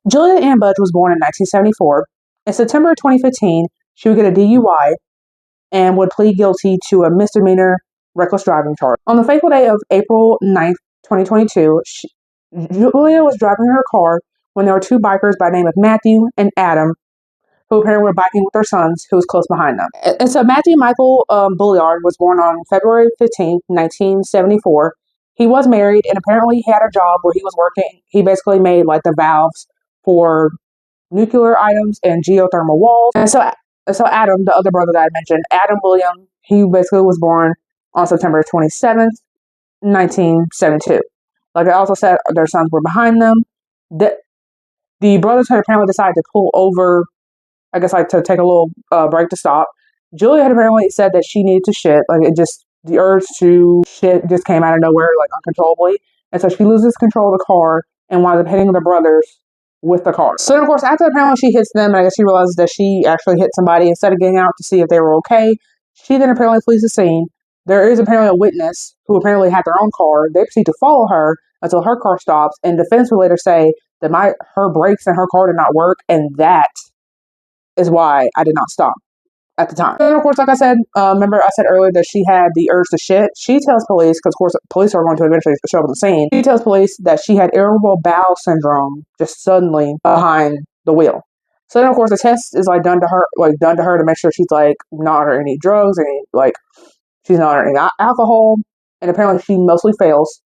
Julia Ann Budge was born in 1974. In September 2015, she would get a DUI and would plead guilty to a misdemeanor reckless driving charge. On the fateful day of April 9th, 2022, Julia was driving her car when there were two bikers by the name of Matthew and Adam, who apparently were biking with their sons, who was close behind them. And so Matthew Michael Bulliard was born on February 15th, 1974. He was married, and apparently he had a job where he was working. He basically made like the valves for nuclear items and geothermal walls. And so Adam, the other brother that I mentioned, Adam William, he basically was born on September 27th, 1972. Like I also said, their sons were behind them. The brothers had apparently decided to pull over, I guess, like to take a little break to stop. Julia had apparently said that she needed to shit. Like the urge to shit just came out of nowhere, like uncontrollably. And so she loses control of the car and winds up hitting the brothers with the car. So then, of course, after apparently she hits them, and I guess she realizes that she actually hit somebody, instead of getting out to see if they were okay, she then apparently flees the scene. There is apparently a witness who apparently had their own car. They proceed to follow her until her car stops, and defense will later say that her brakes in her car did not work, and that is why I did not stop at the time. And of course, like I said, remember I said earlier that she had the urge to shit. She tells police, because of course police are going to eventually show up at the scene. She tells police that she had irritable bowel syndrome just suddenly behind the wheel. So then, of course, the test is done to her to make sure she's not on any drugs, she's not on any alcohol, and apparently she mostly fails.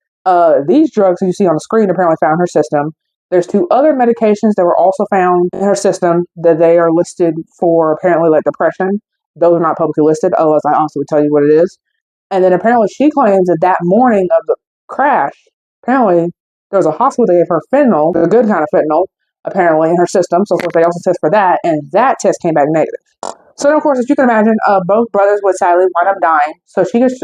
These drugs that you see on the screen apparently found in her system. There's two other medications that were also found in her system that they are listed for apparently depression. Those are not publicly listed, otherwise I also would tell you what it is. And then apparently she claims that morning of the crash, apparently there was a hospital that gave her fentanyl, the good kind of fentanyl, apparently in her system. So of course they also test for that, and that test came back negative. So then, of course, as you can imagine, both brothers would sadly wind up dying. So she gets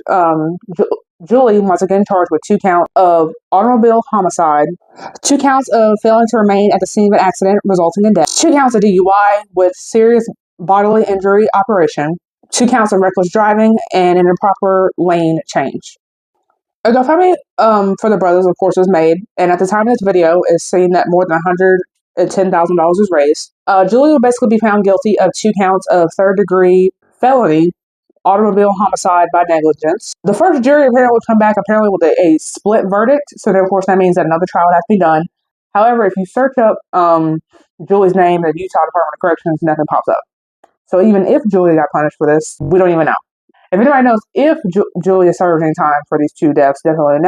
Julie once again charged with 2 counts of automobile homicide, 2 counts of failing to remain at the scene of an accident resulting in death, 2 counts of DUI with serious bodily injury operation, 2 counts of reckless driving, and an improper lane change. A GoFundMe for the brothers, of course, was made, and at the time of this video, it's seen that more than $110,000 was raised. Julie will basically be found guilty of 2 counts of third-degree felony automobile homicide by negligence. The first jury apparently will come back with a split verdict. So then, of course, that means that another trial would have to be done. However, if you search up Julie's name at Utah Department of Corrections, nothing pops up. So even if Julie got punished for this, we don't even know. If anybody knows if Julia served any time for these 2 deaths, definitely let me know.